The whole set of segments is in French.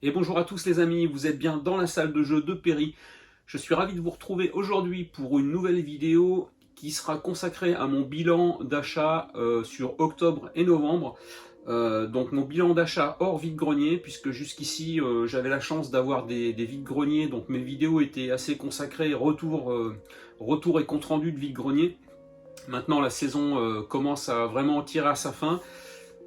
Et bonjour à tous les amis, vous êtes bien dans la salle de jeu de Perry. Je suis ravi de vous retrouver aujourd'hui pour une nouvelle vidéo qui sera consacrée à mon bilan d'achat sur octobre et novembre. Donc mon bilan d'achat hors vide-grenier, puisque jusqu'ici j'avais la chance d'avoir des vides-greniers, donc mes vidéos étaient assez consacrées retour et compte-rendu de vide-grenier. Maintenant la saison commence à vraiment tirer à sa fin.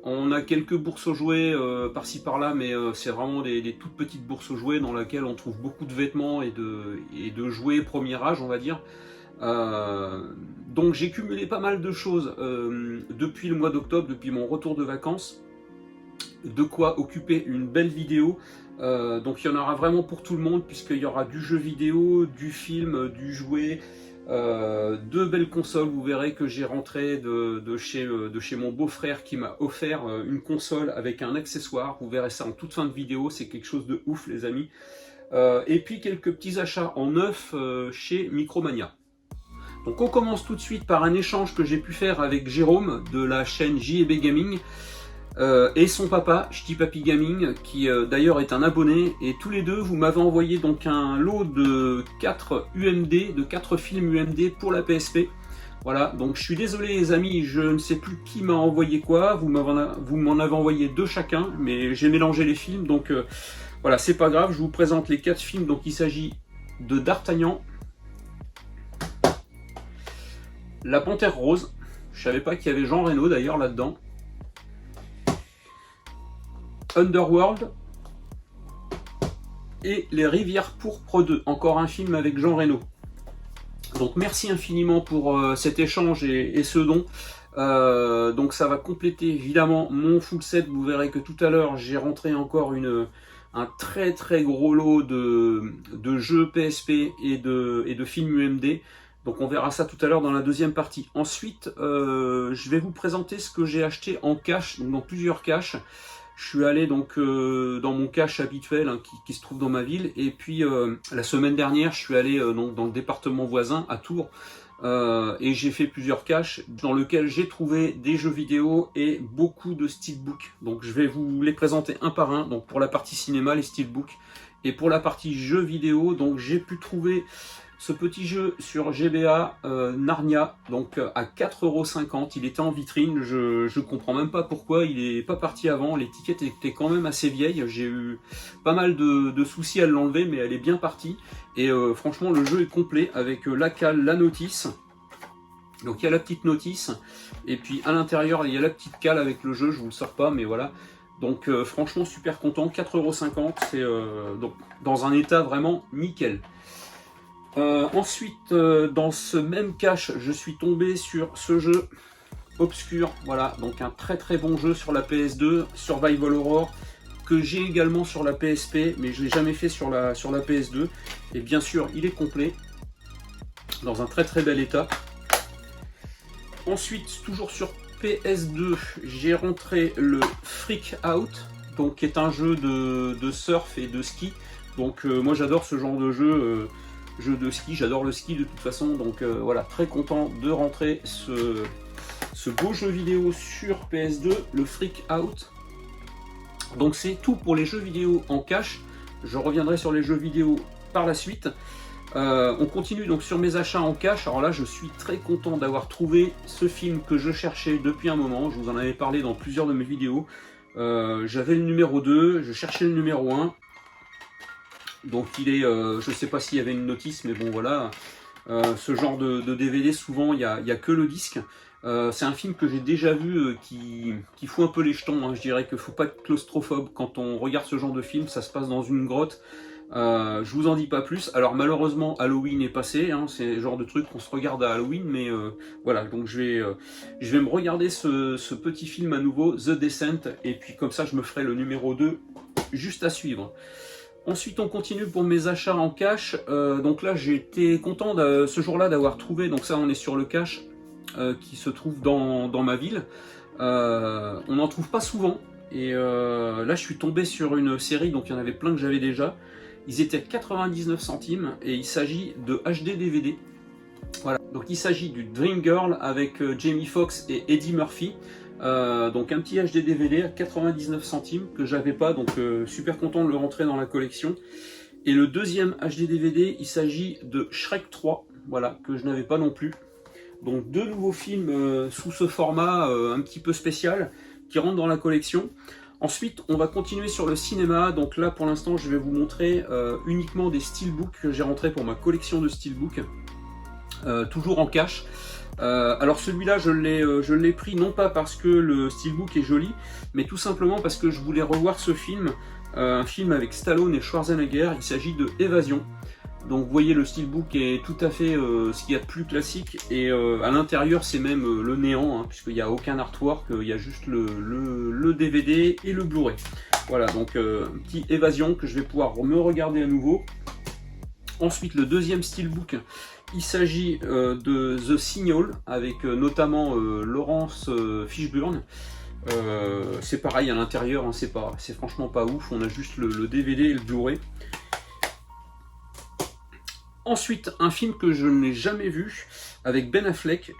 On a quelques bourses aux jouets par-ci par-là, mais c'est vraiment des toutes petites bourses aux jouets dans lesquelles on trouve beaucoup de vêtements et de jouets premier âge, on va dire. Donc j'ai cumulé pas mal de choses depuis le mois d'octobre, depuis mon retour de vacances, de quoi occuper une belle vidéo. Donc il y en aura vraiment pour tout le monde, puisqu'il y aura du jeu vidéo, du film, du jouet, deux belles consoles. Vous verrez que j'ai rentré de chez mon beau-frère qui m'a offert une console avec un accessoire. Vous verrez ça en toute fin de vidéo, c'est quelque chose de ouf les amis. Et puis quelques petits achats en neuf chez Micromania. Donc on commence tout de suite par un échange que j'ai pu faire avec Jérôme de la chaîne JB Gaming et son papa, Ch'ti Papi Gaming, qui d'ailleurs est un abonné, et tous les deux vous m'avez envoyé donc un lot de 4 UMD, de 4 films UMD pour la PSP. Voilà, donc je suis désolé les amis, je ne sais plus qui m'a envoyé quoi, vous m'en avez envoyé deux chacun, mais j'ai mélangé les films, donc voilà, c'est pas grave, je vous présente les 4 films. Donc il s'agit de D'Artagnan, La Panthère Rose, je savais pas qu'il y avait Jean Reno d'ailleurs là-dedans, Underworld et Les Rivières Pourpres 2, encore un film avec Jean Reno. Donc merci infiniment pour cet échange et ce don. Donc ça va compléter évidemment mon full set. Vous verrez que tout à l'heure j'ai rentré encore un très très gros lot de jeux PSP et de films UMD. Donc on verra ça tout à l'heure dans la deuxième partie. Ensuite, je vais vous présenter ce que j'ai acheté en cash, donc dans plusieurs caches. Je suis allé donc dans mon cache habituel hein, qui se trouve dans ma ville, et puis la semaine dernière je suis allé donc dans le département voisin à Tours et j'ai fait plusieurs caches dans lesquelles j'ai trouvé des jeux vidéo et beaucoup de steelbooks. Donc je vais vous les présenter un par un. Donc pour la partie cinéma les steelbooks, et pour la partie jeux vidéo donc j'ai pu trouver ce petit jeu sur GBA, Narnia, donc à 4,50 €. Il était en vitrine, je comprends même pas pourquoi il est pas parti avant. L'étiquette était quand même assez vieille, j'ai eu pas mal de soucis à l'enlever, mais elle est bien partie. Et franchement le jeu est complet avec la cale, la notice. Donc il y a la petite notice, et puis à l'intérieur il y a la petite cale avec le jeu, je vous le sors pas, mais voilà. Donc franchement super content, 4,50 €, c'est donc dans un état vraiment nickel. Ensuite, dans ce même cache, je suis tombé sur ce jeu Obscur. Voilà, donc un très très bon jeu sur la PS2, Survival Horror, que j'ai également sur la PSP, mais je ne l'ai jamais fait sur la PS2. Et bien sûr, il est complet, dans un très très bel état. Ensuite, toujours sur PS2, j'ai rentré le Freak Out, donc qui est un jeu de surf et de ski. Donc moi j'adore ce genre de jeu. Jeu de ski, j'adore le ski de toute façon, donc voilà, très content de rentrer ce beau jeu vidéo sur PS2, le Freak Out. Donc c'est tout pour les jeux vidéo en cash, je reviendrai sur les jeux vidéo par la suite. On continue donc sur mes achats en cash. Alors là je suis très content d'avoir trouvé ce film que je cherchais depuis un moment, je vous en avais parlé dans plusieurs de mes vidéos. J'avais le numéro 2, je cherchais le numéro 1. Donc il est, je ne sais pas s'il y avait une notice, mais bon voilà, ce genre de DVD, souvent il n'y a que le disque. C'est un film que j'ai déjà vu qui fout un peu les jetons, hein. Je dirais qu'il ne faut pas être claustrophobe quand on regarde ce genre de film, ça se passe dans une grotte. Je vous en dis pas plus. Alors malheureusement Halloween est passé, hein. C'est le genre de truc qu'on se regarde à Halloween, mais voilà, donc je vais me regarder ce petit film à nouveau, The Descent, et puis comme ça je me ferai le numéro 2 juste à suivre. Ensuite on continue pour mes achats en cash. Donc là j'ai été content ce jour-là d'avoir trouvé, donc ça on est sur le cash qui se trouve dans ma ville. On n'en trouve pas souvent, et là je suis tombé sur une série, donc il y en avait plein que j'avais déjà. Ils étaient 99 centimes et il s'agit de HD DVD. Voilà, donc il s'agit du Dream Girl avec Jamie Foxx et Eddie Murphy. Donc un petit HD DVD à 99 centimes que j'avais pas, donc super content de le rentrer dans la collection. Et le deuxième HD DVD, il s'agit de Shrek 3, voilà, que je n'avais pas non plus. Donc deux nouveaux films sous ce format un petit peu spécial qui rentrent dans la collection. Ensuite, on va continuer sur le cinéma. Donc là, pour l'instant, je vais vous montrer uniquement des steelbooks que j'ai rentrés pour ma collection de steelbooks, toujours en cash. Alors celui-là, je l'ai pris non pas parce que le steelbook est joli, mais tout simplement parce que je voulais revoir ce film, un film avec Stallone et Schwarzenegger. Il s'agit de Évasion. Donc vous voyez, le steelbook est tout à fait ce qu'il y a de plus classique, et à l'intérieur c'est même le néant, hein, puisqu'il n'y a aucun artwork, il y a juste le DVD et le Blu-ray. Voilà, donc un petit Évasion que je vais pouvoir me regarder à nouveau. Ensuite, le deuxième steelbook, il s'agit de The Signal, avec notamment Laurence Fishburne. C'est pareil à l'intérieur, hein, c'est franchement pas ouf, on a juste le DVD et le Blu-ray. Ensuite, un film que je n'ai jamais vu avec Ben Affleck.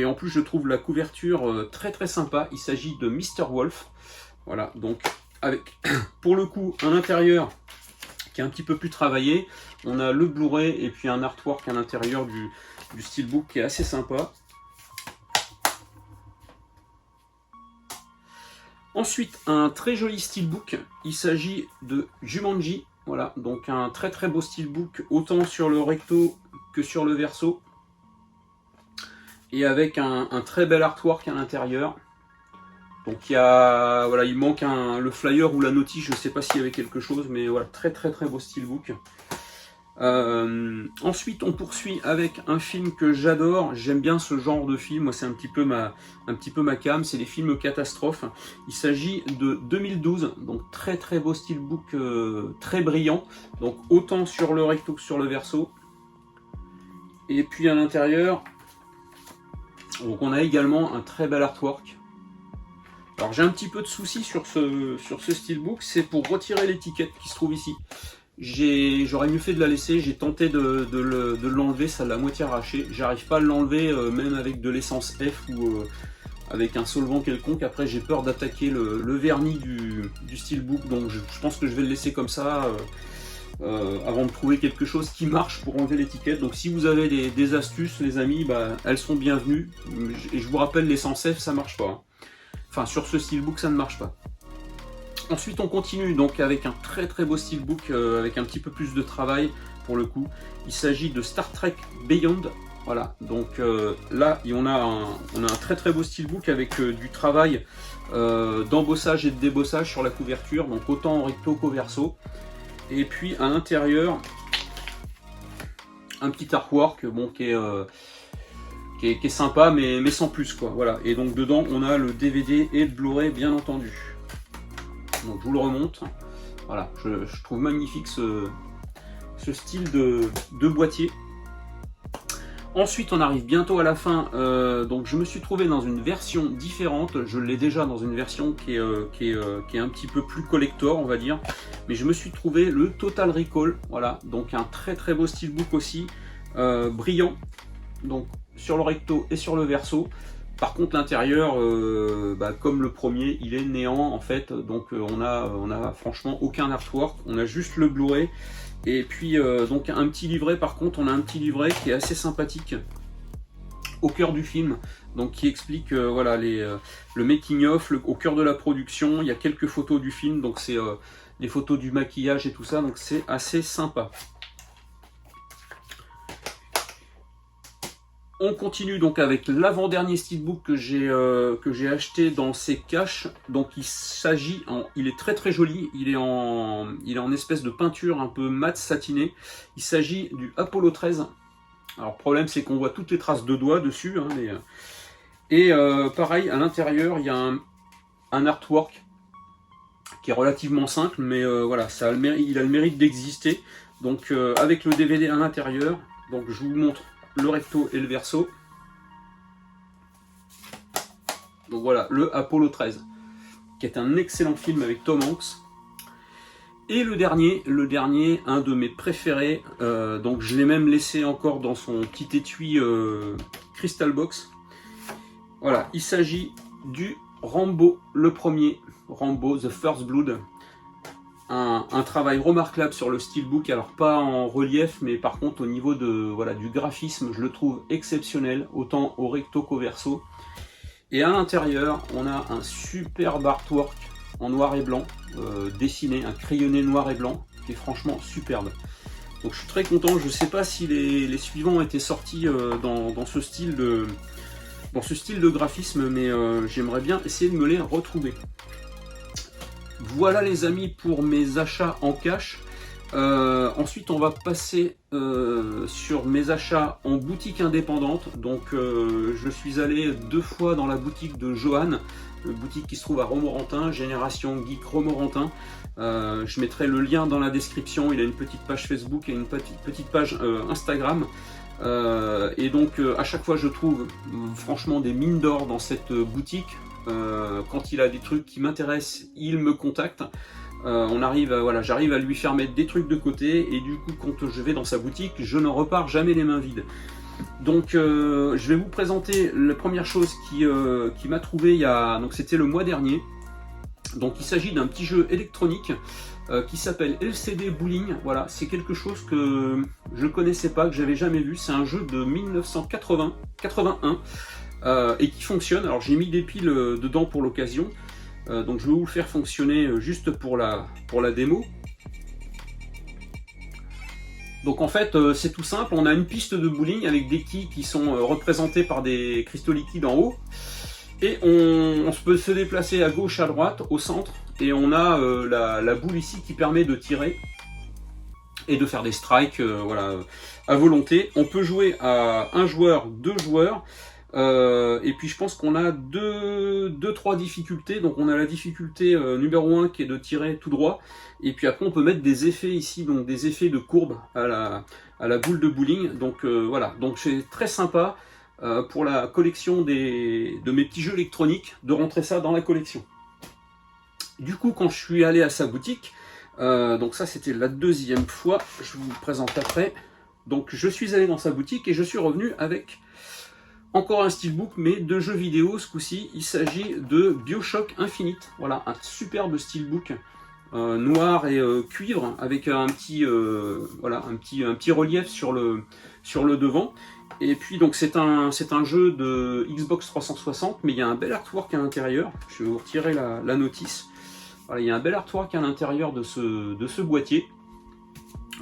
En plus, je trouve la couverture très très sympa. Il s'agit de Mr. Wolf. Voilà, donc avec pour le coup un intérieur qui est un petit peu plus travaillé. On a le Blu-ray et puis un artwork à l'intérieur du steelbook qui est assez sympa. Ensuite, un très joli steelbook. Il s'agit de Jumanji. Voilà, donc un très très beau steelbook, autant sur le recto que sur le verso. Et avec un très bel artwork à l'intérieur. Donc il manque le flyer ou la notice, je ne sais pas s'il y avait quelque chose, mais voilà, très très très beau steelbook. Ensuite, on poursuit avec un film que j'adore. J'aime bien ce genre de film. Moi, c'est un petit peu ma cam. C'est les films catastrophes. Il s'agit de 2012. Donc très très beau steelbook, très brillant. Donc autant sur le recto que sur le verso. Et puis à l'intérieur, donc on a également un très bel artwork. Alors j'ai un petit peu de soucis sur ce steelbook. C'est pour retirer l'étiquette qui se trouve ici. J'aurais mieux fait de la laisser, j'ai tenté de l'enlever, ça l'a moitié arraché. J'arrive pas à l'enlever même avec de l'essence F ou avec un solvant quelconque. Après j'ai peur d'attaquer le vernis du steelbook, donc je pense que je vais le laisser comme ça avant de trouver quelque chose qui marche pour enlever l'étiquette. Donc si vous avez des astuces les amis, elles sont bienvenues. Et je vous rappelle, l'essence F ça marche pas, hein. Enfin sur ce steelbook ça ne marche pas. Ensuite on continue donc avec un très très beau steelbook avec un petit peu plus de travail pour le coup. Il s'agit de Star Trek Beyond. Voilà, donc là on a un très très beau steelbook avec du travail d'embossage et de débossage sur la couverture, donc autant en recto qu'au verso. Et puis à l'intérieur, un petit artwork qui est sympa mais sans plus quoi. Voilà, et donc dedans on a le DVD et le Blu-ray bien entendu. Donc je vous le remonte. Voilà, je trouve magnifique ce style de boîtier. Ensuite on arrive bientôt à la fin, donc je me suis trouvé dans une version différente. Je l'ai déjà dans une version qui est un petit peu plus collector on va dire, mais je me suis trouvé le Total Recall. Voilà, donc un très très beau steelbook aussi, brillant, donc sur le recto et sur le verso. Par contre l'intérieur, comme le premier, il est néant en fait, donc on a franchement aucun artwork, on a juste le Blu-ray. Et puis donc un petit livret, par contre on a un petit livret qui est assez sympathique au cœur du film, donc qui explique voilà le making of, au cœur de la production. Il y a quelques photos du film, donc c'est les photos du maquillage et tout ça, donc c'est assez sympa. On continue donc avec l'avant-dernier steelbook que j'ai acheté dans ces caches. Donc il est très très joli, il est en espèce de peinture un peu mat satiné. Il s'agit du Apollo 13. Alors le problème c'est qu'on voit toutes les traces de doigts dessus, hein, et pareil à l'intérieur il y a un artwork qui est relativement simple, mais voilà, il a le mérite d'exister. Donc avec le DVD à l'intérieur, donc je vous montre le recto et le verso. Donc voilà, le Apollo 13, qui est un excellent film avec Tom Hanks. Et le dernier, un de mes préférés, donc je l'ai même laissé encore dans son petit étui Crystal Box. Voilà, il s'agit du Rambo, le premier, Rambo The First Blood. Un travail remarquable sur le steelbook, alors pas en relief, mais par contre au niveau de, voilà, du graphisme, je le trouve exceptionnel, autant au recto qu'au verso. Et à l'intérieur, on a un superbe artwork en noir et blanc, dessiné, un crayonné noir et blanc, qui est franchement superbe. Donc je suis très content, je ne sais pas si les suivants ont été sortis dans ce style de graphisme, mais j'aimerais bien essayer de me les retrouver. Voilà les amis pour mes achats en cash. Ensuite on va passer sur mes achats en boutique indépendante. Donc je suis allé 2 fois dans la boutique de Johan, boutique qui se trouve à Romorantin, Génération Geek Romorantin. Je mettrai le lien dans la description. Il a une petite page Facebook et une petite page Instagram. Et donc à chaque fois je trouve franchement des mines d'or dans cette boutique. Quand il a des trucs qui m'intéressent, il me contacte. J'arrive à lui faire mettre des trucs de côté, et du coup quand je vais dans sa boutique, je ne repars jamais les mains vides. Donc je vais vous présenter la première chose qui m'a trouvé donc c'était le mois dernier. Donc il s'agit d'un petit jeu électronique qui s'appelle LCD Bowling. Voilà, c'est quelque chose que je connaissais pas, que j'avais jamais vu. C'est un jeu de 1981 et qui fonctionne. Alors j'ai mis des piles dedans pour l'occasion, donc je vais vous le faire fonctionner juste pour la démo. Donc en fait c'est tout simple, on a une piste de bowling avec des quilles qui sont représentés par des cristaux liquides en haut, et on peut se déplacer à gauche, à droite, au centre, et on a la boule ici qui permet de tirer et de faire des strikes voilà, à volonté. On peut jouer à 1 joueur, 2 joueurs, et puis je pense qu'on a 2-3 difficultés. Donc on a la difficulté numéro 1 qui est de tirer tout droit, et puis après on peut mettre des effets ici, donc des effets de courbe à la boule de bowling. Donc voilà, donc c'est très sympa pour la collection de mes petits jeux électroniques, de rentrer ça dans la collection. Du coup quand je suis allé à sa boutique, donc ça c'était la 2e fois, je vous le présente après. Donc je suis allé dans sa boutique et je suis revenu avec encore un steelbook, mais de jeux vidéo. Ce coup-ci il s'agit de BioShock Infinite. Voilà, un superbe steelbook noir et cuivre, avec un petit relief sur le devant. Et puis donc c'est un jeu de Xbox 360, mais il y a un bel artwork à l'intérieur. Je vais vous retirer la notice. Voilà, il y a un bel artwork à l'intérieur de ce boîtier.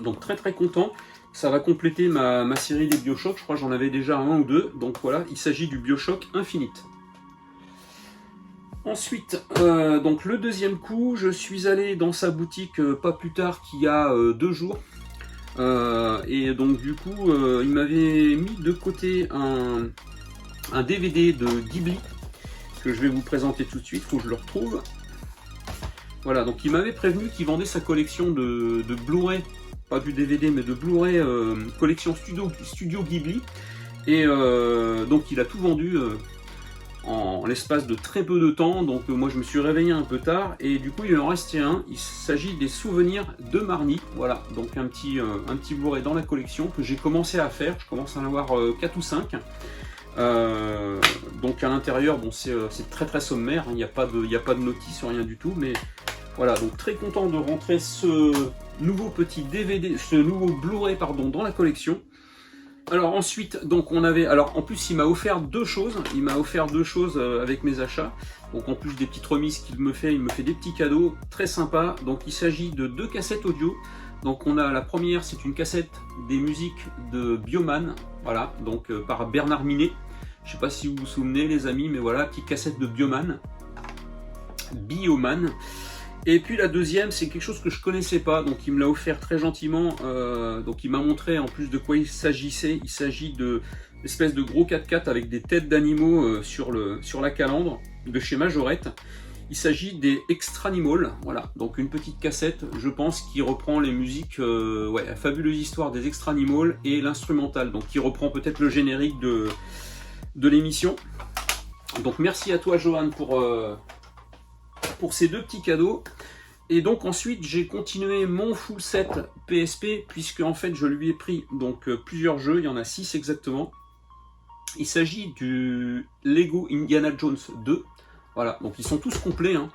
Donc très très content. Ça va compléter ma série des BioShock. Je crois que j'en avais déjà 1 ou 2. Donc voilà, il s'agit du BioShock Infinite. Ensuite, donc le 2e coup, je suis allé dans sa boutique pas plus tard qu'il y a 2 jours. Et donc du coup, il m'avait mis de côté un DVD de Ghibli que je vais vous présenter tout de suite. Il faut que je le retrouve. Voilà, donc il m'avait prévenu qu'il vendait sa collection de Blu-ray, pas du DVD mais de Blu-ray, collection Studio Ghibli. Et donc il a tout vendu en l'espace de très peu de temps. Donc moi je me suis réveillé un peu tard, et du coup il en restait un. Il s'agit des souvenirs de Marnie. Voilà, donc un petit Blu-ray dans la collection que j'ai commencé à faire. Je commence à en avoir 4 ou 5. Donc à l'intérieur, bon, c'est très très sommaire, hein. Il n'y a pas de notice, rien du tout, mais voilà, donc très content de rentrer ce nouveau petit DVD, ce nouveau Blu-ray pardon, dans la collection. Alors ensuite, donc on avait, alors en plus il m'a offert 2 choses, avec mes achats. Donc en plus des petites remises qu'il me fait, il me fait des petits cadeaux très sympas. Donc il s'agit de 2 cassettes audio. Donc on a la première, c'est une cassette des musiques de Bioman, voilà, donc par Bernard Minet. Je sais pas si vous vous souvenez les amis, mais voilà, petite cassette de Bioman. Et puis la deuxième, c'est quelque chose que je connaissais pas, donc il me l'a offert très gentiment. Donc il m'a montré en plus de quoi il s'agissait. Il s'agit de espèce de gros 4x4 avec des têtes d'animaux sur la calandre de chez Majorette. Il s'agit des Extranimals, voilà, donc une petite cassette, je pense, qui reprend les musiques, la fabuleuse histoire des Extranimals et l'instrumental, donc qui reprend peut-être le générique de l'émission. Donc merci à toi Johan pour ces 2 petits cadeaux. Et donc ensuite j'ai continué mon full set PSP, puisque en fait je lui ai pris donc plusieurs jeux, il y en a 6 exactement. Il s'agit du Lego Indiana Jones 2. Voilà, donc ils sont tous complets, hein.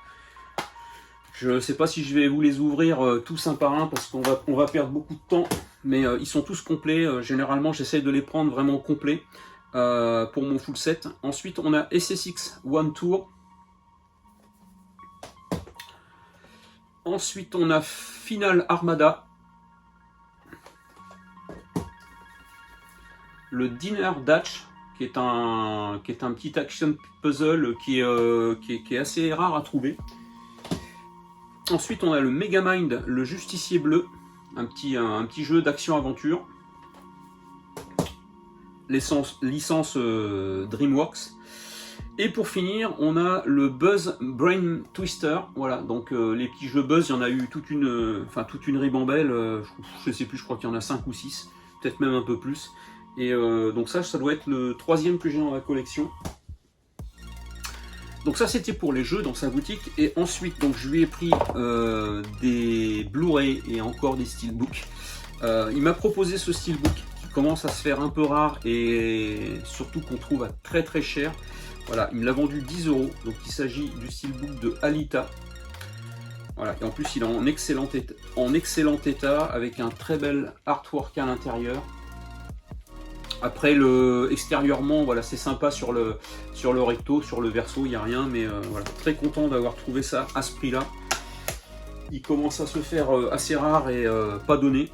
Je ne sais pas si je vais vous les ouvrir tous un par un parce qu'on va perdre beaucoup de temps, mais ils sont tous complets. Généralement, j'essaye de les prendre vraiment complets pour mon full set. Ensuite, on a SSX One Tour. Ensuite, on a Final Armada. Le Dinner Dash, qui est un petit action puzzle qui est assez rare à trouver. Ensuite, on a le Megamind, le Justicier Bleu, un petit jeu d'action-aventure. Licence DreamWorks. Et pour finir, on a le Buzz Brain Twister. Voilà, donc les petits jeux Buzz, il y en a eu toute une ribambelle. Je sais plus, je crois qu'il y en a 5 ou 6, peut-être même un peu plus. Et donc ça doit être le 3e que j'ai dans la collection. Donc ça c'était pour les jeux dans sa boutique, et ensuite donc je lui ai pris des Blu-ray et encore des steelbooks. Il m'a proposé ce steelbook qui commence à se faire un peu rare et surtout qu'on trouve à très très cher. Voilà, il me l'a vendu 10 €, donc il s'agit du steelbook de Alita. Voilà, et en plus il est en excellent état avec un très bel artwork à l'intérieur. Après, extérieurement, voilà, c'est sympa sur le recto, sur le verso, il n'y a rien, mais voilà, très content d'avoir trouvé ça à ce prix-là. Il commence à se faire assez rare et pas donné.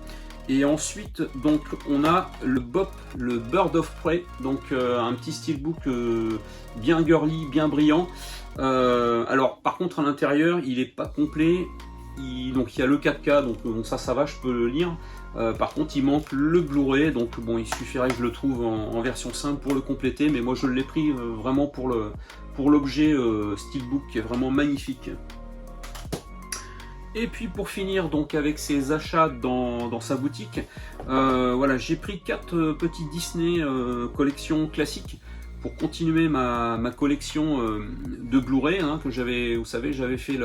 Et ensuite, donc, on a le BOP, le Bird of Prey, donc un petit steelbook bien girly, bien brillant. Alors, par contre, à l'intérieur, il n'est pas complet. Donc, il y a le 4K, donc ça va, je peux le lire. Par contre, il manque le Blu-ray, donc bon, il suffirait que je le trouve en version simple pour le compléter, mais moi je l'ai pris vraiment pour l'objet steelbook qui est vraiment magnifique. Et puis pour finir donc avec ses achats dans sa boutique, voilà, j'ai pris 4 petits Disney collection classiques pour continuer ma collection de Blu-ray que j'avais, vous savez, j'avais fait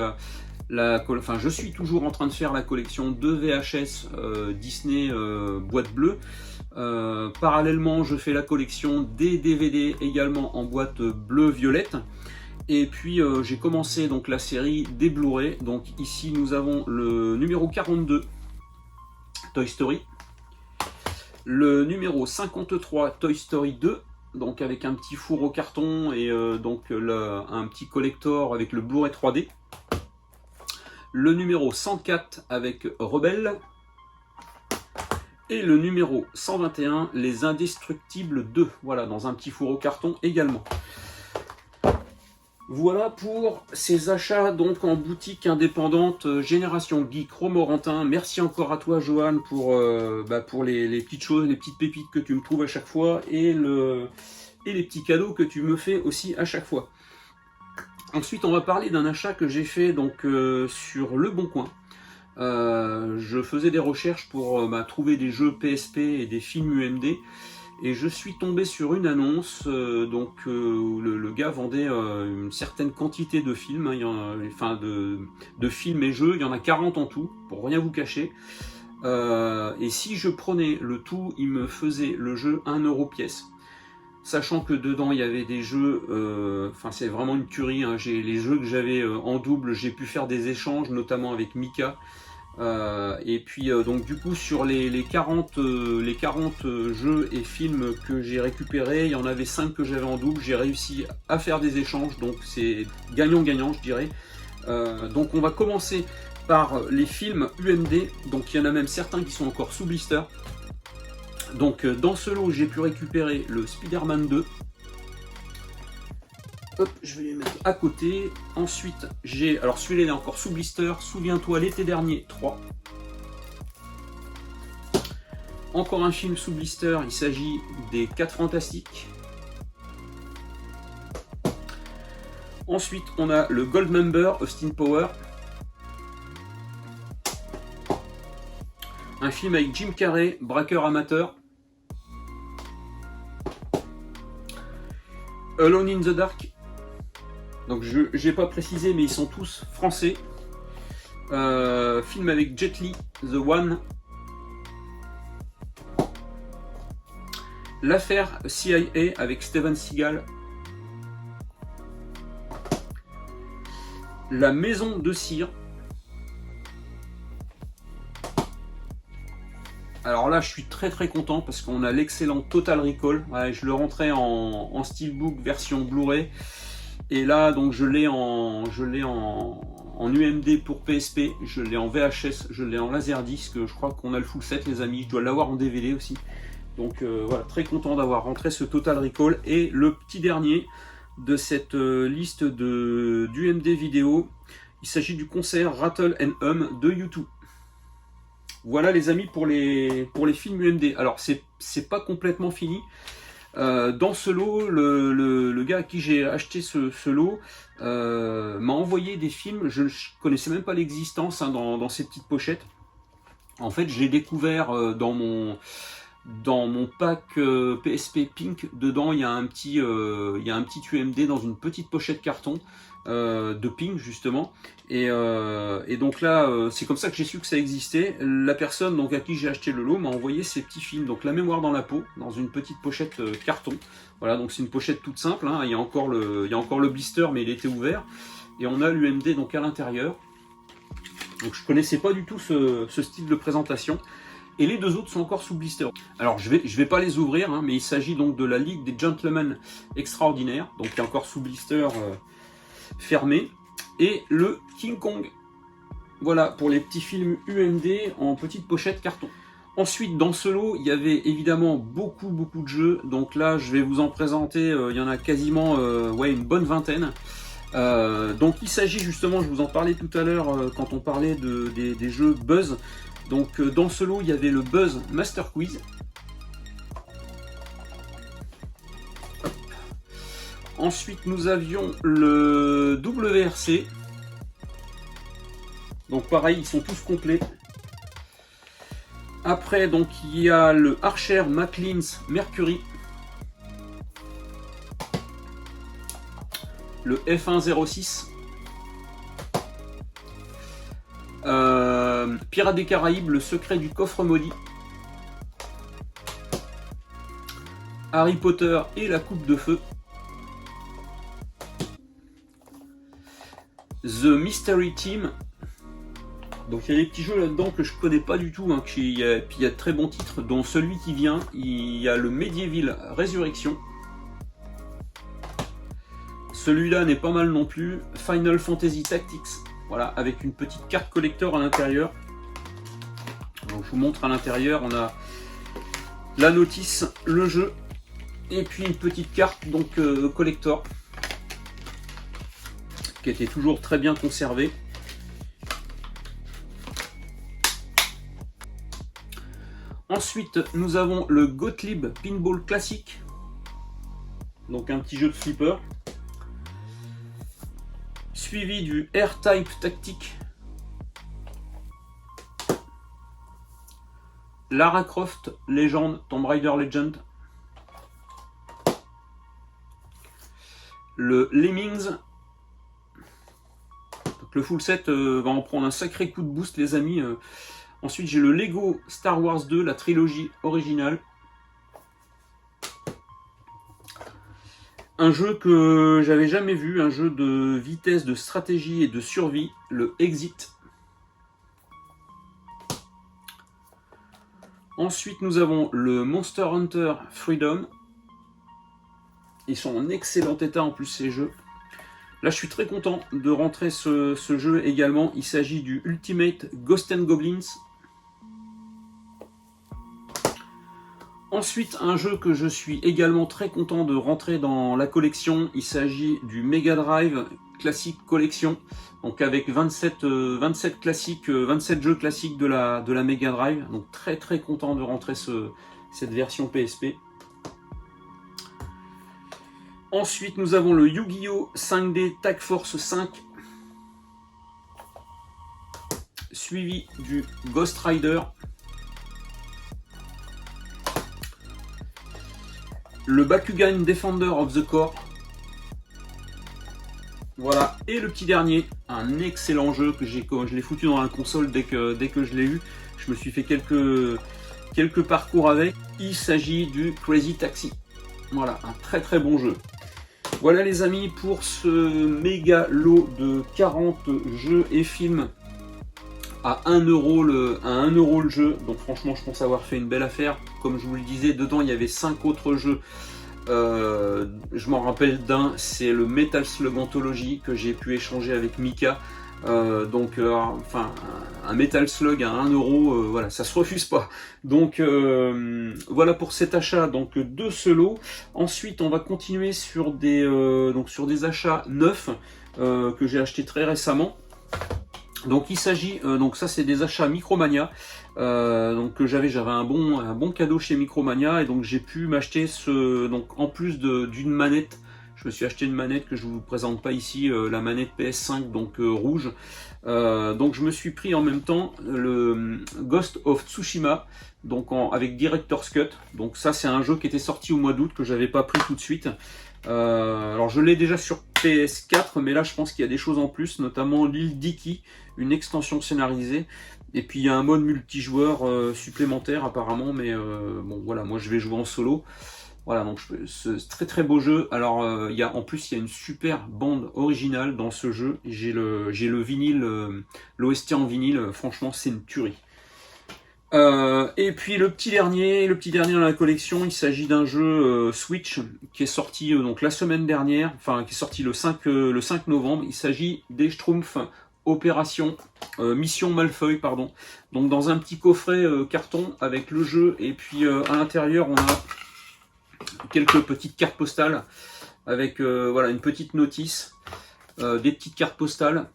je suis toujours en train de faire la collection de VHS Disney boîte bleue. Parallèlement, je fais la collection des DVD également en boîte bleu-violette. Et puis j'ai commencé donc la série des Blu-ray. Donc ici nous avons le numéro 42 Toy Story, le numéro 53 Toy Story 2, donc avec un petit four au carton et un petit collector avec le Blu-ray 3D. Le numéro 104 avec Rebelle, et le numéro 121 Les Indestructibles 2, voilà, dans un petit four au carton également. Voilà pour ces achats donc en boutique indépendante Génération Geek Romorantin. Merci encore à toi Johan pour les petites choses, les petites pépites que tu me trouves à chaque fois et les petits cadeaux que tu me fais aussi à chaque fois. Ensuite, on va parler d'un achat que j'ai fait donc sur Le Bon Coin. Je faisais des recherches pour trouver des jeux PSP et des films UMD, et je suis tombé sur une annonce où le gars vendait une certaine quantité de films, de films et jeux. Il y en a 40 en tout, pour rien vous cacher. Et si je prenais le tout, il me faisait le jeu 1 € pièce. Sachant que dedans il y avait des jeux, c'est vraiment une tuerie, hein. Les jeux que j'avais en double, j'ai pu faire des échanges, notamment avec Mika. Et puis donc du coup sur les 40 jeux et films que j'ai récupérés, il y en avait 5 que j'avais en double, j'ai réussi à faire des échanges, donc c'est gagnant-gagnant je dirais. Donc on va commencer par les films UMD, donc il y en a même certains qui sont encore sous blister. Donc dans ce lot j'ai pu récupérer le Spider-Man 2. Hop, je vais les mettre à côté. Ensuite j'ai, alors celui-là il est encore sous blister, souviens-toi l'été dernier 3. Encore un film sous blister, il s'agit des 4 Fantastiques. Ensuite on a le Goldmember Austin Power. Un film avec Jim Carrey, braqueur amateur. Alone in the Dark. Donc je n'ai pas précisé, mais ils sont tous français. Film avec Jet Li, The One. L'affaire CIA avec Steven Seagal. la maison de cire. Alors là, je suis très content parce qu'on a l'excellent Total Recall. Ouais, je le rentrais en Steelbook version Blu-ray. Et là, donc je l'ai en UMD pour PSP, je l'ai en VHS, je l'ai en Laserdisc. Je crois qu'on a le full set, les amis. Je dois l'avoir en DVD aussi. Donc voilà, très content d'avoir rentré ce Total Recall. Et le petit dernier de cette liste d'UMD vidéo, il s'agit du concert Rattle and Hum de U2. Voilà les amis pour les films UMD. Alors c'est pas complètement fini. Dans ce lot, le gars à qui j'ai acheté ce lot m'a envoyé des films. Je ne connaissais même pas l'existence dans ces petites pochettes. En fait, j'ai découvert dans mon pack PSP Pink. Dedans, il y a un petit UMD dans une petite pochette carton de Pink justement. Et donc là, c'est comme ça que j'ai su que ça existait. La personne donc à qui j'ai acheté le lot m'a envoyé ces petits films. Donc La mémoire dans la peau, dans une petite pochette carton. Voilà, donc c'est une pochette toute simple. Hein. Il y a encore le blister, mais il était ouvert. Et on a l'UMD donc à l'intérieur. Donc je connaissais pas du tout ce style de présentation. Et les deux autres sont encore sous blister. Alors je vais pas les ouvrir, hein, mais il s'agit donc de la Ligue des Gentlemen Extraordinaires. Donc il est encore sous blister fermé. Et le King Kong. Voilà pour les petits films UMD en petite pochette carton. Ensuite dans ce lot il y avait évidemment beaucoup de jeux. Donc là je vais vous en présenter, il y en a quasiment une bonne vingtaine. Donc il s'agit justement, je vous en parlais tout à l'heure quand on parlait des jeux Buzz. Donc dans ce lot il y avait le Buzz Master Quiz. Ensuite, nous avions le WRC. Donc pareil, ils sont tous complets. Après, donc il y a le Archer Maclean's Mercury. Le F106. Pirates des Caraïbes, le secret du coffre maudit. Harry Potter et la coupe de feu. The Mystery Team. Donc il y a des petits jeux là-dedans que je connais pas du tout, hein, puis il y a de très bons titres, dont celui qui vient, il y a le Medieval Resurrection. Celui-là n'est pas mal non plus. Final Fantasy Tactics, voilà, avec une petite carte collector à l'intérieur. Donc je vous montre à l'intérieur, on a la notice, le jeu, et puis une petite carte donc collector, qui était toujours très bien conservée. Ensuite, nous avons le Gottlieb Pinball Classic, donc un petit jeu de flipper, suivi du R-Type Tactique, Lara Croft Legend, Tomb Raider Legend, le Lemmings. Donc le full set va en prendre un sacré coup de boost, les amis. Ensuite, j'ai le Lego Star Wars 2, la trilogie originale. Un jeu que j'avais jamais vu, un jeu de vitesse, de stratégie et de survie, le Exit. Ensuite, nous avons le Monster Hunter Freedom. Ils sont en excellent état en plus, ces jeux. Là, je suis très content de rentrer ce jeu également. Il s'agit du Ultimate Ghosts and Goblins. Ensuite, un jeu que je suis également très content de rentrer dans la collection. Il s'agit du Mega Drive Classic Collection. Donc avec 27 classiques, 27 jeux classiques de la Mega Drive. Donc très content de rentrer cette version PSP. Ensuite, nous avons le Yu-Gi-Oh 5D Tag Force 5. Suivi du Ghost Rider. Le Bakugan Defender of the Core. Voilà. Et le petit dernier, un excellent jeu que je l'ai foutu dans la console dès que je l'ai eu. Je me suis fait quelques parcours avec. Il s'agit du Crazy Taxi. Voilà, un très bon jeu. Voilà les amis pour ce méga lot de 40 jeux et films à 1 euro le jeu. Donc franchement je pense avoir fait une belle affaire. Comme je vous le disais, dedans il y avait 5 autres jeux. Je m'en rappelle d'un, c'est le Metal Slug Anthology que j'ai pu échanger avec Mika. Enfin, un Metal Slug à 1 euro, voilà, ça se refuse pas. Donc voilà pour cet achat donc de ce lot. Ensuite, on va continuer sur des achats neufs que j'ai acheté très récemment. Donc il s'agit, donc ça c'est des achats Micromania, donc que j'avais un bon cadeau chez Micromania, et donc j'ai pu m'acheter donc en plus d'une manette. Je me suis acheté une manette que je ne vous présente pas ici, la manette PS5 donc rouge. Donc je me suis pris en même temps le Ghost of Tsushima donc avec Director's Cut. Donc ça c'est un jeu qui était sorti au mois d'août que j'avais pas pris tout de suite. Alors je l'ai déjà sur PS4, mais là je pense qu'il y a des choses en plus, notamment l'île Dicky, une extension scénarisée. Et puis il y a un mode multijoueur supplémentaire apparemment, mais bon voilà, moi je vais jouer en solo. Voilà, donc c'est très très beau jeu. Alors en plus il y a une super bande originale dans ce jeu. J'ai le vinyle, l'OST en vinyle, franchement c'est une tuerie. Et puis le petit dernier dans la collection, il s'agit d'un jeu Switch qui est sorti donc la semaine dernière, enfin qui est sorti le 5 novembre. Il s'agit des Schtroumpfs Opération Mission Malfeuille, pardon. Donc dans un petit coffret carton avec le jeu, et puis à l'intérieur on a quelques petites cartes postales avec voilà une petite notice, des petites cartes postales.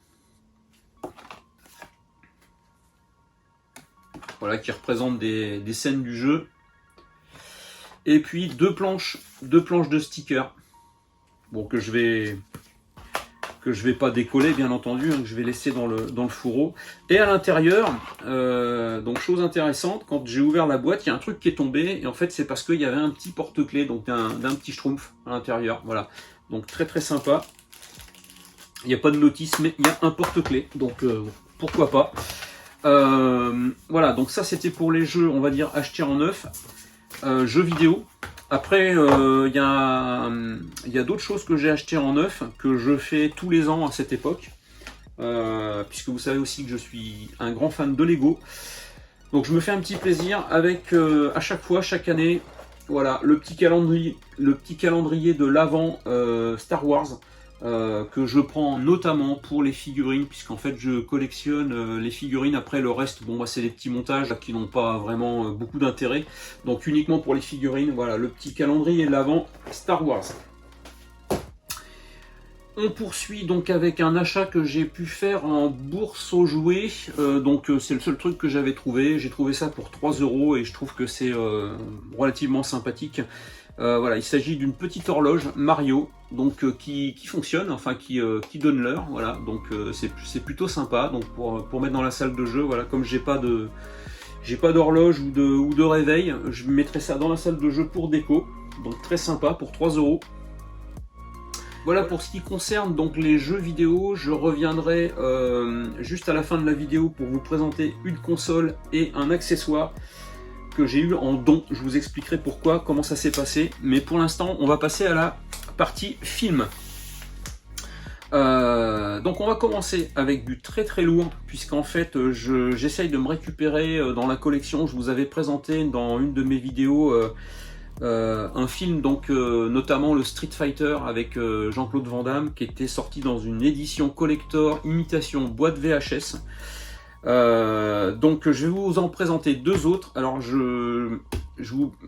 Voilà, qui représentent des scènes du jeu. Et puis deux planches de stickers. Bon, que je vais pas décoller bien entendu, hein, que je vais laisser dans le fourreau. Et à l'intérieur, donc chose intéressante, quand j'ai ouvert la boîte, il y a un truc qui est tombé, et en fait c'est parce qu'il y avait un petit porte-clés, donc d'un petit schtroumpf à l'intérieur. Voilà, donc très très sympa. Il n'y a pas de notice, mais il y a un porte-clés, donc pourquoi pas. Voilà, donc ça c'était pour les jeux, on va dire, achetés en neuf, jeux vidéo. Après, il y a d'autres choses que j'ai achetées en neuf, que je fais tous les ans à cette époque, puisque vous savez aussi que je suis un grand fan de Lego. Donc je me fais un petit plaisir avec, à chaque fois, chaque année, voilà, le petit calendrier de l'Avent Star Wars, que je prends notamment pour les figurines, puisqu'en fait je collectionne les figurines. Après le reste, bon, c'est des petits montages qui n'ont pas vraiment beaucoup d'intérêt, donc uniquement pour les figurines. Voilà, le petit calendrier de l'Avent Star Wars. On poursuit donc avec un achat que j'ai pu faire en bourse aux jouets. Donc c'est le seul truc que j'avais trouvé. J'ai trouvé ça pour 3 € et je trouve que c'est relativement sympathique. Voilà, il s'agit d'une petite horloge Mario, donc qui fonctionne, enfin qui donne l'heure. Voilà, donc c'est plutôt sympa. Donc pour mettre dans la salle de jeu, voilà, comme j'ai pas d'horloge ou de réveil, je mettrai ça dans la salle de jeu pour déco. Donc très sympa pour 3 €. Voilà pour ce qui concerne donc les jeux vidéo. Je reviendrai juste à la fin de la vidéo pour vous présenter une console et un accessoire que j'ai eu en don. Je vous expliquerai pourquoi, comment ça s'est passé. Mais pour l'instant, on va passer à la partie film. Donc on va commencer avec du très très lourd, puisqu'en fait j'essaye de me récupérer dans la collection. Je vous avais présenté dans une de mes vidéos un film, donc notamment le Street Fighter avec Jean-Claude Van Damme, qui était sorti dans une édition collector imitation boîte VHS. Donc je vais vous en présenter deux autres. Alors je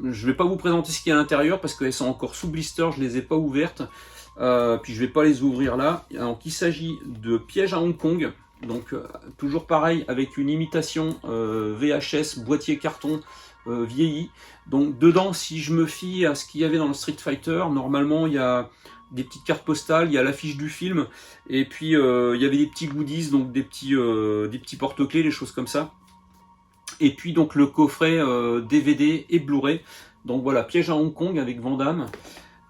vais pas vous présenter ce qu'il y a à l'intérieur parce qu'elles sont encore sous blister, je les ai pas ouvertes, puis je vais pas les ouvrir là. Donc il s'agit de Piège à Hong Kong, donc toujours pareil avec une imitation VHS, boîtier carton vieilli. Donc dedans, si je me fie à ce qu'il y avait dans le Street Fighter, normalement il y a des petites cartes postales, il y a l'affiche du film, et puis il y avait des petits goodies, donc des petits porte-clés, des choses comme ça. Et puis donc le coffret DVD et Blu-ray. Donc voilà, Piège à Hong Kong avec Van Damme.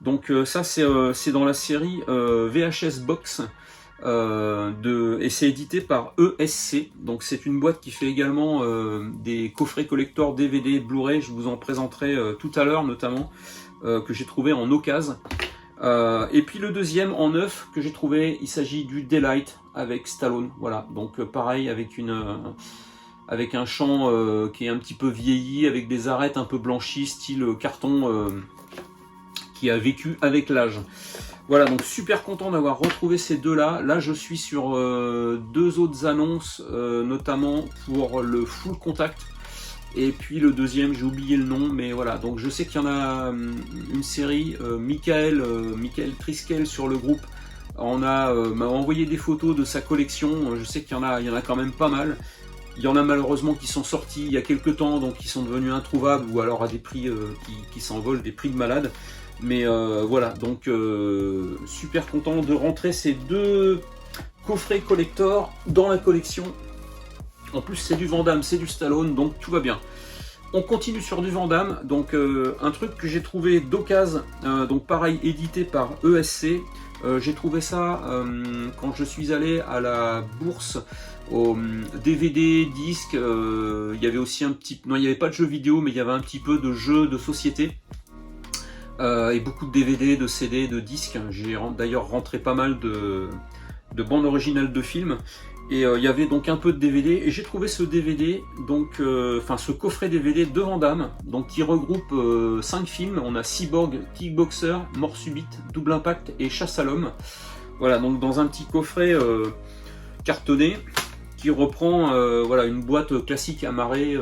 Donc ça c'est dans la série VHS Box, et c'est édité par ESC. Donc c'est une boîte qui fait également des coffrets collector DVD et Blu-ray. Je vous en présenterai tout à l'heure notamment, que j'ai trouvé en occasion. Et puis le deuxième en neuf que j'ai trouvé, il s'agit du Daylight avec Stallone. Voilà, donc pareil avec un champ qui est un petit peu vieilli, avec des arêtes un peu blanchies, style carton qui a vécu avec l'âge. Voilà, donc super content d'avoir retrouvé ces deux-là. Là, je suis sur deux autres annonces, notamment pour le Full Contact. Et puis le deuxième, j'ai oublié le nom, mais voilà. Donc je sais qu'il y en a une série, Michael Triskel sur le groupe m'a envoyé des photos de sa collection. Je sais qu'il y en a quand même pas mal. Il y en a malheureusement qui sont sortis il y a quelques temps, donc qui sont devenus introuvables, ou alors à des prix qui s'envolent, des prix de malade. Mais voilà, donc super content de rentrer ces deux coffrets collector dans la collection. En plus c'est du Van Damme, c'est du Stallone, donc tout va bien. On continue sur du Van Damme, donc un truc que j'ai trouvé d'occasion, donc pareil édité par ESC. J'ai trouvé ça quand je suis allé à la bourse au DVD, disque. Il y avait aussi un petit... Non, il n'y avait pas de jeux vidéo, mais il y avait un petit peu de jeux de société. Et beaucoup de DVD, de CD, de disques. J'ai d'ailleurs rentré pas mal de bandes originales de films. Et il y avait donc un peu de DVD. Et j'ai trouvé ce DVD, donc, ce coffret DVD de Van Damme, donc, qui regroupe 5 films. On a Cyborg, Kickboxer, Mort Subite, Double Impact et Chasse à l'homme. Voilà, donc dans un petit coffret cartonné qui reprend voilà, une boîte classique amarrée.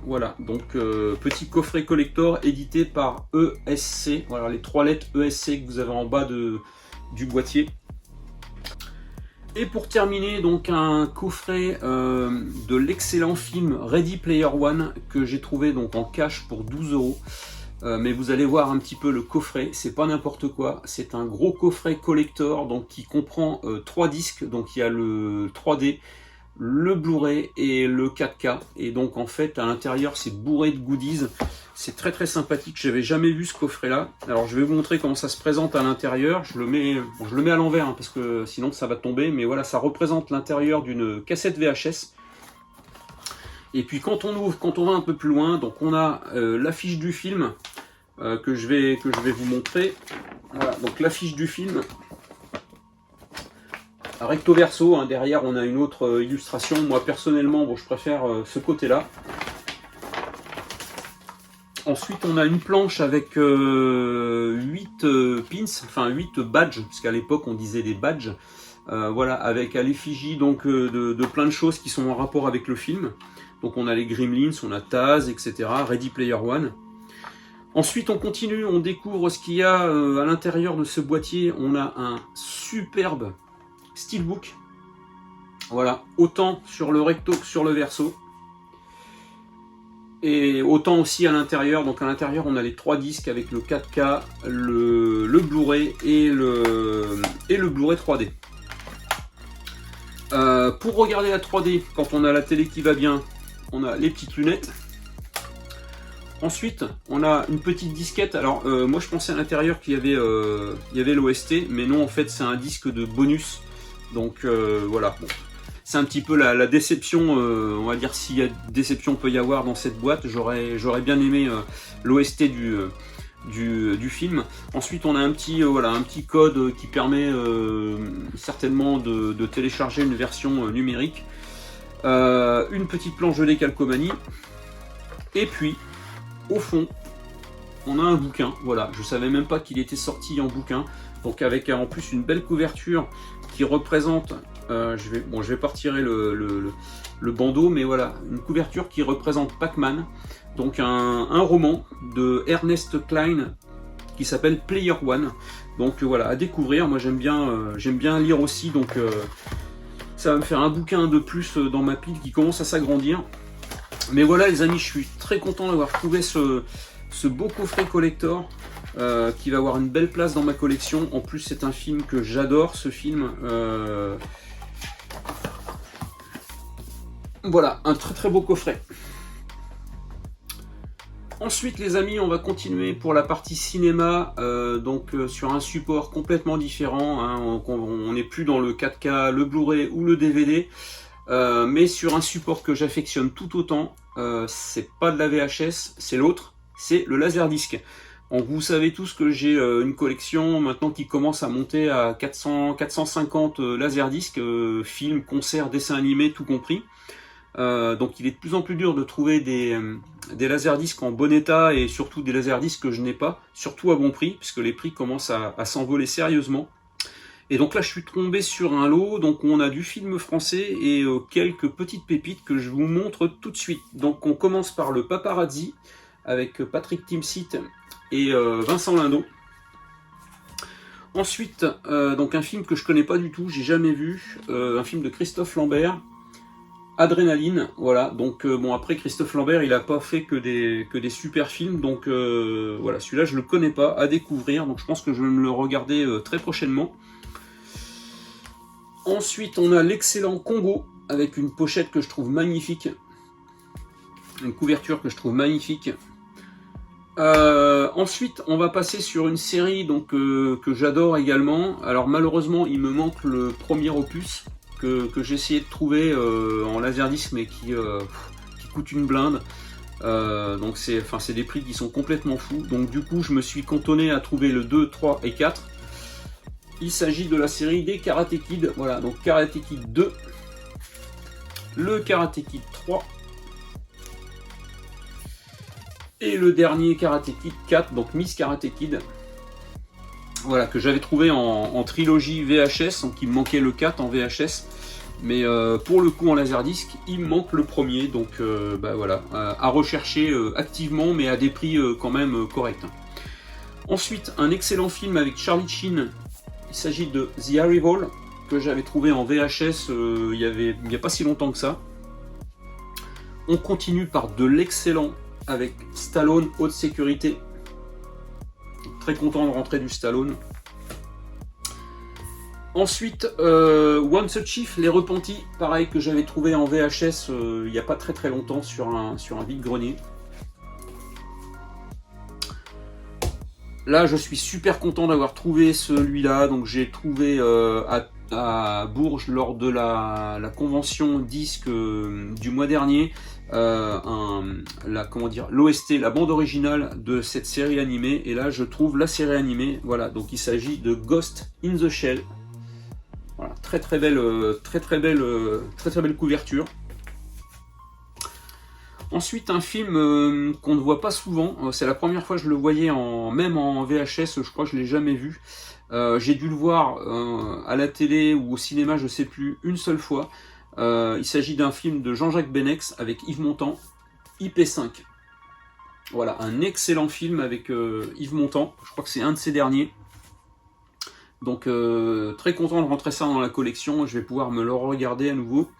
Voilà, donc petit coffret collector édité par ESC. Voilà, les 3 lettres ESC que vous avez en bas du boîtier. Et pour terminer, donc un coffret de l'excellent film Ready Player One que j'ai trouvé donc en cash pour 12 €. Mais vous allez voir un petit peu le coffret, c'est pas n'importe quoi, c'est un gros coffret collector donc qui comprend 3 disques, donc il y a le 3D, le Blu-ray et le 4K, et donc en fait à l'intérieur c'est bourré de goodies, c'est très très sympathique, j'avais jamais vu ce coffret là. Alors je vais vous montrer comment ça se présente à l'intérieur, je le mets à l'envers parce que sinon ça va tomber, mais voilà, ça représente l'intérieur d'une cassette VHS. Et puis quand on ouvre, quand on va un peu plus loin, donc on a l'affiche du film que je vais vous montrer. Voilà, donc l'affiche du film, recto verso, hein, derrière on a une autre illustration. Moi personnellement, bon, je préfère ce côté-là. Ensuite on a une planche avec 8 pins, enfin 8 badges, parce qu'à l'époque on disait des badges. Voilà, avec à l'effigie donc de plein de choses qui sont en rapport avec le film. Donc on a les Gremlins, on a Taz, etc. Ready Player One. Ensuite on continue, on découvre ce qu'il y a à l'intérieur de ce boîtier. On a un superbe steelbook. Voilà, autant sur le recto que sur le verso. Et autant aussi à l'intérieur. Donc à l'intérieur on a les 3 disques avec le 4K, le Blu-ray et le Blu-ray 3D. Pour regarder la 3D, quand on a la télé qui va bien, on a les petites lunettes. Ensuite, on a une petite disquette. Alors, moi je pensais à l'intérieur qu'il y avait l'OST, mais non, en fait, c'est un disque de bonus. Donc voilà, bon. C'est un petit peu la déception, on va dire, s'il y a déception peut y avoir dans cette boîte. J'aurais bien aimé l'OST du film. Ensuite on a un petit code qui permet certainement de télécharger une version numérique, une petite planche de décalcomanie, et puis au fond on a un bouquin. Voilà, je savais même pas qu'il était sorti en bouquin, donc avec en plus une belle couverture qui représente je vais pas retirer le bandeau, mais voilà, une couverture qui représente Pac-Man. Donc un roman de Ernest Cline qui s'appelle Player One. Donc voilà, à découvrir. Moi j'aime bien lire aussi, donc ça va me faire un bouquin de plus dans ma pile qui commence à s'agrandir. Mais voilà les amis, je suis très content d'avoir trouvé ce beau coffret collector qui va avoir une belle place dans ma collection. En plus c'est un film que j'adore, ce film. Voilà, un très très beau coffret. Ensuite les amis, on va continuer pour la partie cinéma, sur un support complètement différent, hein. On n'est plus dans le 4K, le Blu-ray ou le DVD, mais sur un support que j'affectionne tout autant. C'est pas de la VHS, c'est l'autre, c'est le Laserdisc. Donc vous savez tous que j'ai une collection maintenant qui commence à monter à 450 laserdiscs, films, concerts, dessins animés, tout compris. Donc il est de plus en plus dur de trouver des laserdiscs en bon état et surtout des laserdiscs que je n'ai pas, surtout à bon prix, puisque les prix commencent à s'envoler sérieusement. Et donc là je suis tombé sur un lot, donc on a du film français et quelques petites pépites que je vous montre tout de suite. Donc on commence par le Paparazzi avec Patrick Timsit et Vincent Lindon. Ensuite, donc un film que je connais pas du tout, j'ai jamais vu, un film de Christophe Lambert, Adrénaline, voilà. Donc bon, après Christophe Lambert, il a pas fait que des super films, donc voilà, celui-là je le connais pas, à découvrir, donc je pense que je vais me le regarder très prochainement. Ensuite, on a l'excellent Congo avec une pochette que je trouve magnifique, une couverture que je trouve magnifique. Ensuite, on va passer sur une série donc que j'adore également. Alors malheureusement, il me manque le premier opus que j'ai essayé de trouver en laserdisc, mais qui coûte une blinde. Donc c'est des prix qui sont complètement fous. Donc du coup, je me suis cantonné à trouver le 2, 3 et 4. Il s'agit de la série des Karate Kid. Voilà, donc Karate Kid 2, le Karate Kid 3. Et le dernier Karate Kid 4, donc Miss Karate Kid. Voilà, que j'avais trouvé en trilogie VHS, donc il me manquait le 4 en VHS. Mais pour le coup en laserdisc, il me manque le premier, donc bah voilà, à rechercher activement, mais à des prix quand même corrects. Ensuite, un excellent film avec Charlie Sheen, il s'agit de The Arrival, que j'avais trouvé en VHS il n'y a pas si longtemps que ça. On continue par de l'excellent avec Stallone, Haute Sécurité. Très content de rentrer du Stallone. Ensuite, Once a Chief, Les Repentis, pareil que j'avais trouvé en VHS il n'y a pas très longtemps sur un vide-grenier. Là, je suis super content d'avoir trouvé celui-là. Donc, j'ai trouvé à Bourges lors de la convention disque du mois dernier l'OST, la bande originale de cette série animée. Et là, je trouve la série animée. Voilà, donc il s'agit de Ghost in the Shell. Voilà, très belle couverture. Ensuite, un film qu'on ne voit pas souvent, c'est la première fois que je le voyais même en VHS, je crois que je ne l'ai jamais vu. J'ai dû le voir à la télé ou au cinéma, je ne sais plus, une seule fois. Il s'agit d'un film de Jean-Jacques Benex avec Yves Montand, IP5. Voilà, un excellent film avec Yves Montand, je crois que c'est un de ses derniers. Donc très content de rentrer ça dans la collection, je vais pouvoir me le regarder à nouveau.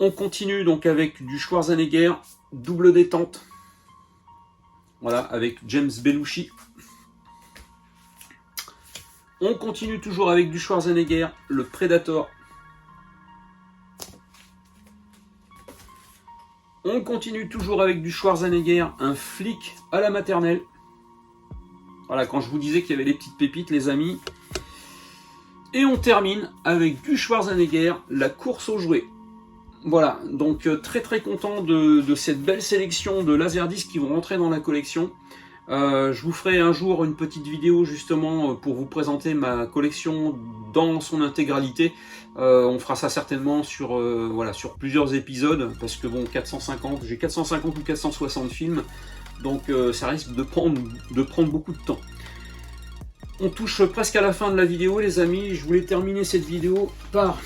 On continue donc avec du Schwarzenegger, Double Détente. Voilà, avec James Belushi. On continue toujours avec du Schwarzenegger, le Predator. On continue toujours avec du Schwarzenegger, un flic à la maternelle. Voilà, quand je vous disais qu'il y avait des petites pépites, les amis. Et on termine avec du Schwarzenegger, la course aux jouets. Voilà, donc très content de cette belle sélection de laserdiscs qui vont rentrer dans la collection. Je vous ferai un jour une petite vidéo justement pour vous présenter ma collection dans son intégralité. On fera ça certainement sur plusieurs épisodes, parce que bon, j'ai 450 ou 460 films, donc ça risque de prendre beaucoup de temps. On touche presque à la fin de la vidéo, les amis. Je voulais terminer cette vidéo par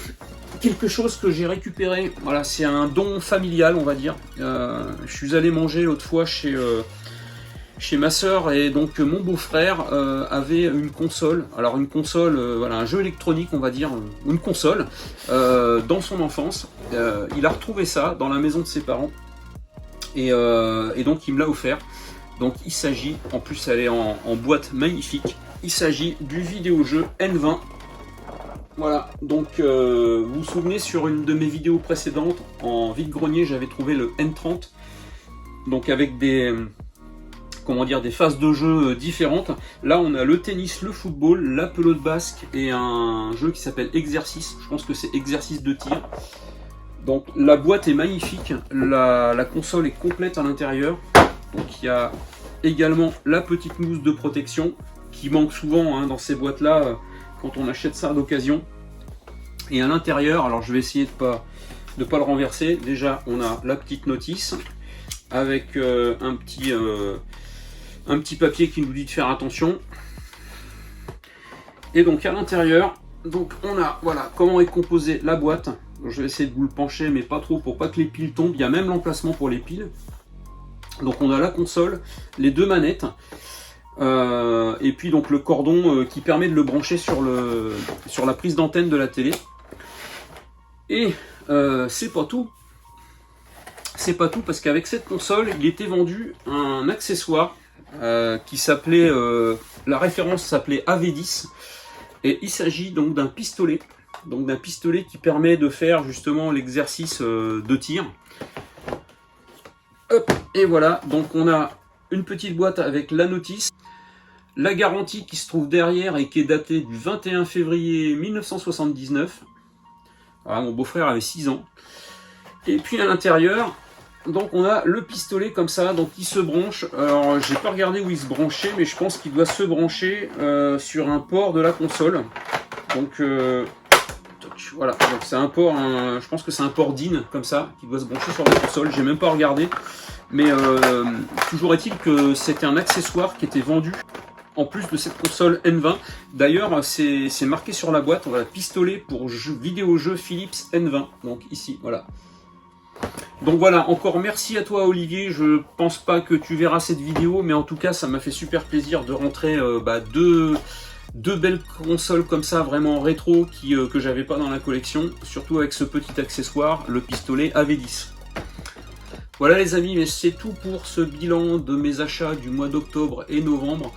quelque chose que j'ai récupéré. Voilà, c'est un don familial, on va dire. Je suis allé manger l'autre fois chez ma soeur, et donc mon beau-frère avait une console. Alors une console, voilà, un jeu électronique, on va dire, une console, dans son enfance. Il a retrouvé ça dans la maison de ses parents. Et donc il me l'a offert. Donc il s'agit, en plus elle est en boîte magnifique. Il s'agit du vidéo-jeu N20. Voilà, donc vous vous souvenez, sur une de mes vidéos précédentes, en vide-grenier, j'avais trouvé le N30. Donc avec des phases de jeu différentes. Là, on a le tennis, le football, la pelote basque et un jeu qui s'appelle Exercice. Je pense que c'est exercice de tir. Donc la boîte est magnifique. La console est complète à l'intérieur. Donc il y a également la petite mousse de protection qui manque souvent hein, dans ces boîtes là quand on achète ça d'occasion. Et à l'intérieur, alors je vais essayer de pas le renverser. Déjà on a la petite notice avec un petit papier qui nous dit de faire attention. Et donc à l'intérieur, donc on a voilà comment est composée la boîte. Je vais essayer de vous le pencher mais pas trop pour pas que les piles tombent. Il y a même l'emplacement pour les piles. Donc on a la console, les deux manettes et puis donc le cordon qui permet de le brancher sur la prise d'antenne de la télé. Et c'est pas tout. C'est pas tout parce qu'avec cette console, il était vendu un accessoire qui s'appelait, la référence s'appelait AV10 et il s'agit donc d'un pistolet. Donc d'un pistolet qui permet de faire justement l'exercice de tir. Hop, et voilà, donc on a une petite boîte avec la notice, la garantie qui se trouve derrière et qui est datée du 21 février 1979. Voilà, mon beau-frère avait 6 ans. Et puis à l'intérieur, donc on a le pistolet comme ça, donc il se branche. Alors j'ai pas regardé où il se branchait, mais je pense qu'il doit se brancher sur un port de la console. Donc voilà, donc c'est un port, je pense que c'est un port DIN comme ça, qui doit se brancher sur la console. J'ai même pas regardé, mais toujours est-il que c'était un accessoire qui était vendu en plus de cette console N20. D'ailleurs, c'est marqué sur la boîte, voilà, pistolet pour vidéo-jeu Philips N20. Donc ici, voilà. Donc voilà, encore merci à toi Olivier. Je pense pas que tu verras cette vidéo, mais en tout cas, ça m'a fait super plaisir de rentrer deux belles consoles comme ça, vraiment rétro, que j'avais pas dans la collection, surtout avec ce petit accessoire, le pistolet AV10. Voilà les amis, mais c'est tout pour ce bilan de mes achats du mois d'octobre et novembre.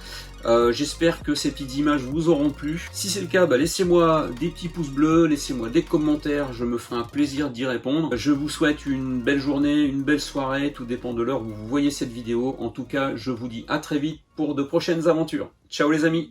J'espère que ces petites images vous auront plu. Si c'est le cas, laissez-moi des petits pouces bleus, laissez-moi des commentaires, je me ferai un plaisir d'y répondre. Je vous souhaite une belle journée, une belle soirée, tout dépend de l'heure où vous voyez cette vidéo. En tout cas, je vous dis à très vite pour de prochaines aventures. Ciao les amis!